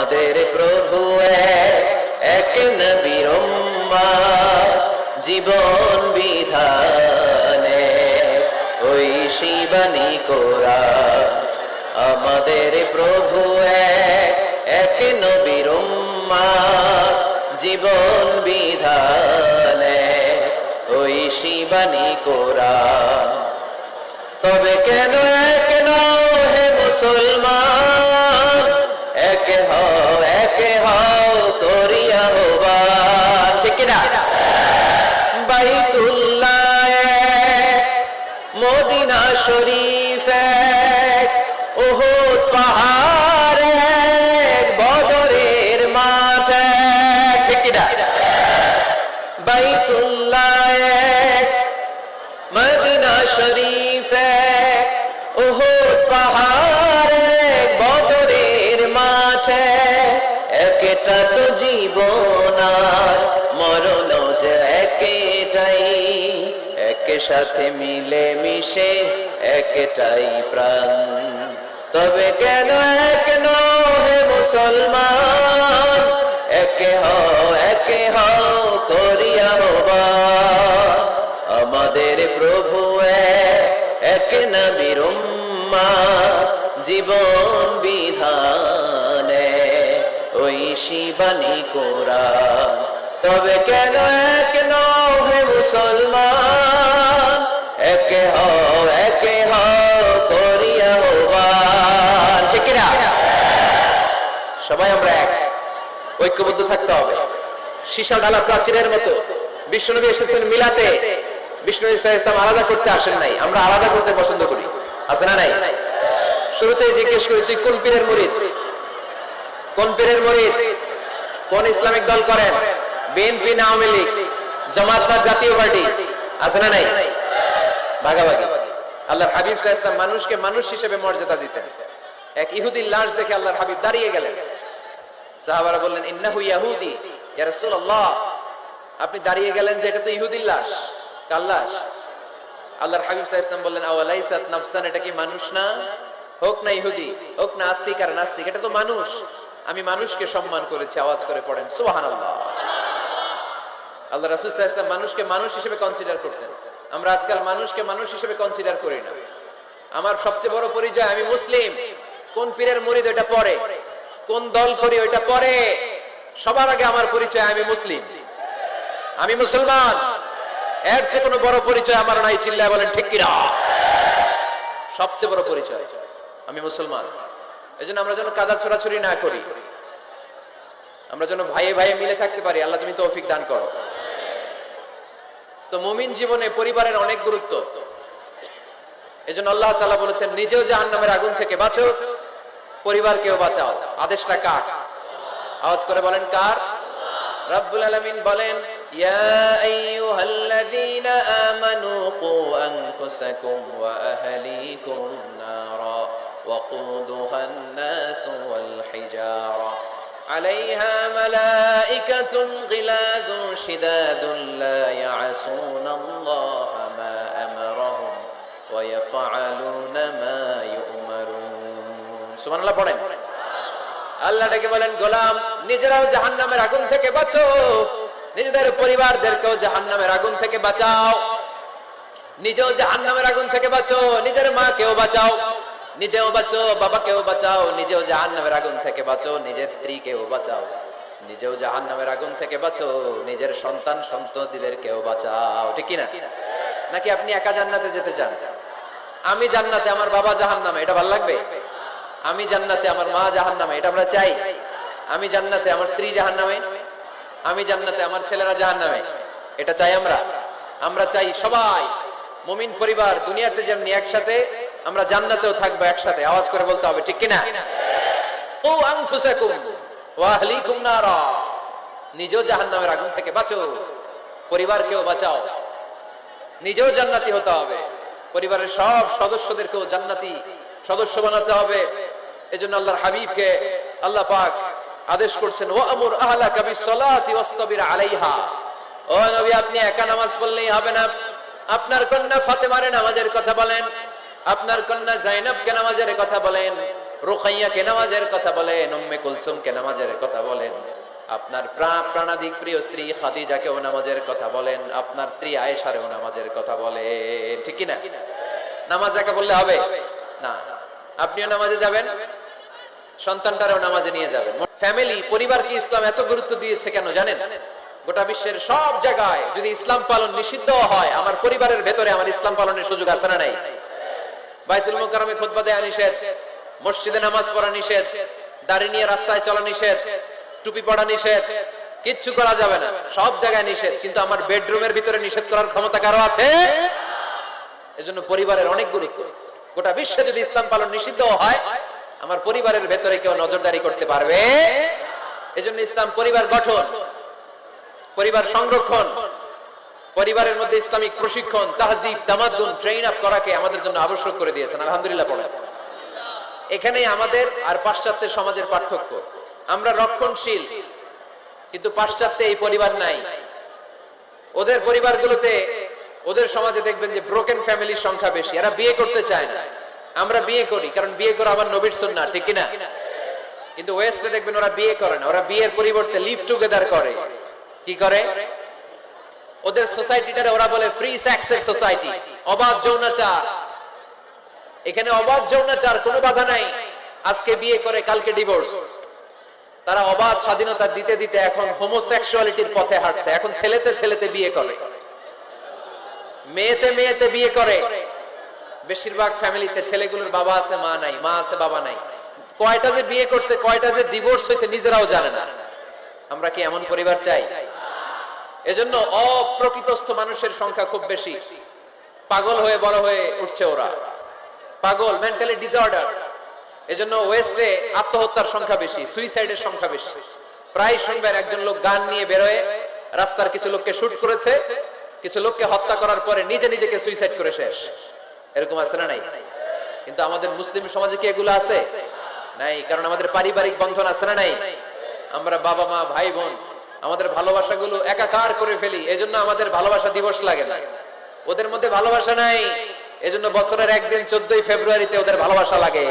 আমাদের প্রভু এক নবীর উম্মত জীবন বিধানে ওই শিবানী কোরআন আমাদের প্রভু এক নবীর উম্মত জীবন বিধানে ওই শিবানী কোরআন তবে কেন এক নও হে মুসলমান এক হও করিয়া আহ্বান ঠিক না বাইতুল্লাহ মদিনা শরীফ উহুদ পাহাড় বদরের মাঠ ঠিক না বাইতুল্লাহ মদিনা শরীফ উহুদ পাহাড় বদরের মাঠে একটা তো জীবন আর মরণ যে একটাই একসাথে মিলে মিশে একটাই প্রাণ তবে কেন এক নও হে মুসলমান এক হও করিয়া আহ্বান আমাদের প্রভু এক নবীর উম্মত জীবন বিধানে ওই শিবানী কোরআন তবে কেন এক নও হে মুসলমান এক হও করিয়া আহ্বান ঠিক না সবাই আমরা এক ঐক্যবদ্ধ থাকতে হবে সীসা ঢালা প্রাচীরের মতো বিশ্বনবী এসেছেন মিলাতে বিষ্ণু ঈসা ইসলাম আলাদা করতে আসেন নাই আমরা আলাদা করতে পছন্দ করি আছে না নাই শুরুতেই জিজ্ঞেস করি তুই কোন পীরের মুরিদ কোন ইসলামিক দল করেন বিএনপি না আওয়ামী লীগ জামাত না জাতীয় পার্টি আছে না নাই ভাগাভাগি আল্লাহর হাবিব সাল্লাল্লাহু আলাইহি ওয়াসাল্লাম মানুষকে মানুষ হিসেবে মর্যাদা দিতেন এক ইহুদির লাশ দেখে আল্লাহর হাবিব দাঁড়িয়ে গেলেন সাহাবারা বললেন ইন্নাহু ইয়াহুদি ইয়া রাসূলুল্লাহ আপনি দাঁড়িয়ে গেলেন যে এটা তো ইহুদির লাশ কার লাশ আল্লাহর হাবিব সাল্লাল্লাহু আলাইহি ওয়াসাল্লাম বললেন আওয়ালাইসাত নাফসান এটা কি মানুষ না হোক না ইহুদি হোক না আস্তিক আর নাস্তিক এটা তো মানুষ আমি মানুষকে সম্মান করেছি আওয়াজ করে পড়েন সুবহানাল্লাহ আল্লাহ রাসূল সাল্লাল্লাহু আলাইহি ওয়াসাল্লাম মানুষকে মানুষ হিসেবে কনসিডার করতেন আমরা আজকাল মানুষকে মানুষ হিসেবে কনসিডার করি না আমার সবচেয়ে বড় পরিচয় আমি মুসলিম কোন পীরের মুরিদ ওটা পরে কোন দল করি ওটা পরে সবার আগে আমার পরিচয় আমি মুসলিম আমি মুসলমান এর চেয়ে কোনো বড় পরিচয় আমার নাই চিল্লায় বলেন ঠিক কি না সবচেয়ে বড় পরিচয় আমি মুসলমান এজন্য আমরা যেন কাদা ছোড়াছুরি না করি আমরা যেন ভাইয়ে ভাইয়ে মিলে থাকতে পারি আল্লাহ তুমি তৌফিক দান করো তো মুমিন জীবনে পরিবারের অনেক গুরুত্ব এজন্য আল্লাহ তাআলা বলেছেন নিজেও জাহান্নামের আগুন থেকে বাঁচো পরিবারকেও বাঁচাও আদেশটা কার আওয়াজ করে বলেন কার রব্বুল আলামিন বলেন ইয়া আইয়ুহাল্লাযীনা আমানু কু আনফুসাকুম ওয়া আহলিকুম নারা ওয়াকুদুহান নাস ওয়াল হিজারা আলাইহা মালাইকাতুন গিলাযুন শিদাদুন লা ইয়াসুনাল্লাহা মা আমারাহুম ওয়া ইয়াফআলুনা মা ইউমারুন সুবহানাল্লাহ পড়েন আল্লাহ ডেকে বলেন গোলাম নিজেরাও জাহান্নামের আগুন থেকে বাঁচো নিজেদের পরিবারদেরকেও জাহান্নামের আগুন থেকে বাঁচাও নিজেও জাহান্নামের আগুন থেকে বাঁচো নিজের মাকেও বাঁচাও নিজেও বাঁচো বাবাকেও বাঁচাও নিজেও জাহান্নামের আগুন থেকে বাঁচো নিজের স্ত্রীকেও বাঁচাও নিজেও জাহান্নামের আগুন থেকে বাঁচো নিজের সন্তান সন্ততিদেরকেও বাঁচাও ঠিক কি না নাকি আপনি একা জান্নাতে যেতে চান আমি জান্নাতে আমার বাবা জাহান্নামে এটা ভালো লাগবে আমি জান্নাতে আমার মা জাহান্নামে এটা আমরা চাই আমি জান্নাতে আমার স্ত্রী জাহান্নামে আমি জান্নাতে আমার ছেলেরা জাহান্নামে এটা চাই আমরা চাই সবাই মুমিন পরিবার দুনিয়াতে যেমনি একসাথে আমরা জান্নাতেও থাকবো একসাথে আওয়াজ করে বলতে হবে ঠিক কি না ও আনফুসাকুম ওয়া আহলিকুম নারা নিজেও জাহান্নামের আগুন থেকে বাঁচো পরিবারকেও বাঁচাও নিজেও জান্নাতি হতে হবে পরিবারের সব সদস্যদেরকেও জান্নাতি সদস্য বানাতে হবে এজন্য আল্লাহর হাবিবকে আল্লাহ পাক আদেশ করছেন ওয়ামুর আহলাকা বিসসালাতি ওয়াসতাবির আলাইহা ও নবী আপনি একা নামাজ পড়লেই হবে না আপনার কন্যা ফাতেমার নামাজের কথা বলেন আপনার কন্যা জাইনাবকে নামাজের কথা বলেন রুকাইয়াকে নামাজের কথা বলেন, উম্মে কুলসুমকে নামাজের কথা বলেন, আপনার প্রাণাধিক প্রিয় স্ত্রী খাদিজাকেও নামাজের কথা বলেন, আপনার স্ত্রী আয়েশারেও নামাজের কথা বলেন, ঠিক কি না? নামাজ একা বললে হবে না, আপনিও নামাজে যাবেন, সন্তানটারও নামাজে নিয়ে যাবেন। ফ্যামিলি, পরিবারকে ইসলাম এত গুরুত্ব দিয়েছে কেন জানেন? গোটা বিশ্বের সব জায়গায় যদি ইসলাম পালন নিষিদ্ধ হয়, আমার পরিবারের ভেতরে আমার ইসলাম পালনের সুযোগ আছে না নাই? বাইতুল মুকাররমে খুতবা দেয়া নিষেধ, মসজিদে নামাজ পড়া নিষেধ, দাড়ি নিয়ে রাস্তায় চলা নিষেধ, টুপি পড়া নিষেধ, কিচ্ছু করা যাবে না, সব জায়গায় নিষেধ। কিন্তু আমার বেডরুমের ভিতরে নিষেধ করার ক্ষমতা কারো আছে? এজন্য পরিবারের অনেক গুরুত্ব। গোটা বিশ্বে যদি ইসলাম পালন নিষিদ্ধ হয়, আমার পরিবারের ভেতরে কেউ নজরদারি করতে পারবে? এজন্য ইসলাম পরিবার গঠন, পরিবার সংরক্ষণ, পরিবারের মধ্যে ইসলামিক প্রশিক্ষণ, তাহজিব, তামাদ্দুন, ট্রেন আপ করাকে আমাদের জন্য আবশ্যক করে দিয়েছেন। আলহামদুলিল্লাহ পড়েন। এখানে আমাদের আর পাশ্চাত্যের সমাজের পার্থক্য। আমরা রক্ষণশীল, কিন্তু পাশ্চাত্যে এই পরিবার নাই। ওদের পরিবারগুলোতে, ওদের সমাজে দেখবেন যে ব্রোকেন ফ্যামিলির সংখ্যা বেশি, এরা বিয়ে করতে চায় না। আমরা বিয়ে করি, কারণ বিয়ে করা আমার নবীর সুন্নাহ, ঠিক কিনা? কিন্তু ওয়েস্টে দেখবেন ওরা বিয়ে করে না, ওরা বিয়ের পরিবর্তে লিভ টুগেদার করে। কি করে? ওদের সোসাইটিটারে ওরা বলে ফ্রি সেক্সের সোসাইটি, অবাধ যৌনাচার। এখানে অবাধ যৌনাচার, কোনো বাধা নাই। আজকে বিয়ে করে কালকে ডিভোর্স। তারা অবাধ স্বাধীনতা দিতে দিতে এখন হোমোসেক্সুয়ালিটির পথে হাঁটছে। এখন ছেলেতে ছেলেতে বিয়ে করে, মেয়েতে মেয়েতে বিয়ে করে। বেশিরভাগ ফ্যামিলিতে ছেলেগুলোর বাবা আছে, মা নাই, মা আছে, বাবা নাই। কয়টা যে বিয়ে করছে, কয়টা যে ডিভোর্স হয়েছে নিজেরাও জানে না। আমরা কি এমন পরিবার চাই? এজন্য অপ্রকৃতস্থ মানুষের সংখ্যা খুব বেশি। পাগল হয়ে বড় হয়ে উঠছে ওরা, পাগল, মেন্টালি ডিসঅর্ডার। এজন্য ওয়েস্টে আত্মহত্যার সংখ্যা বেশি, সুইসাইডের সংখ্যা বেশি। প্রায় শুনবেন একজন লোক গান নিয়ে বেরোয়, রাস্তার কিছু লোককে শুট করেছে, কিছু লোককে হত্যা করার পরে নিজে নিজেকে সুইসাইড করে শেষ। এরকম আছে না নাই? কিন্তু আমাদের মুসলিম সমাজে কি এগুলো আছে? নাই। কারণ আমাদের পারিবারিক বন্ধন আছে না নাই? আমরা বাবা মা ভাই বোন, আমাদের ভালোবাসাগুলো একাকার করে ফেলি। এজন্য আমাদের ভালোবাসা দিবস লাগে না। ওদের মধ্যে ভালোবাসা নাই, এজন্য বছরের একদিন 14ই ফেব্রুয়ারিতে ওদের ভালোবাসা লাগে।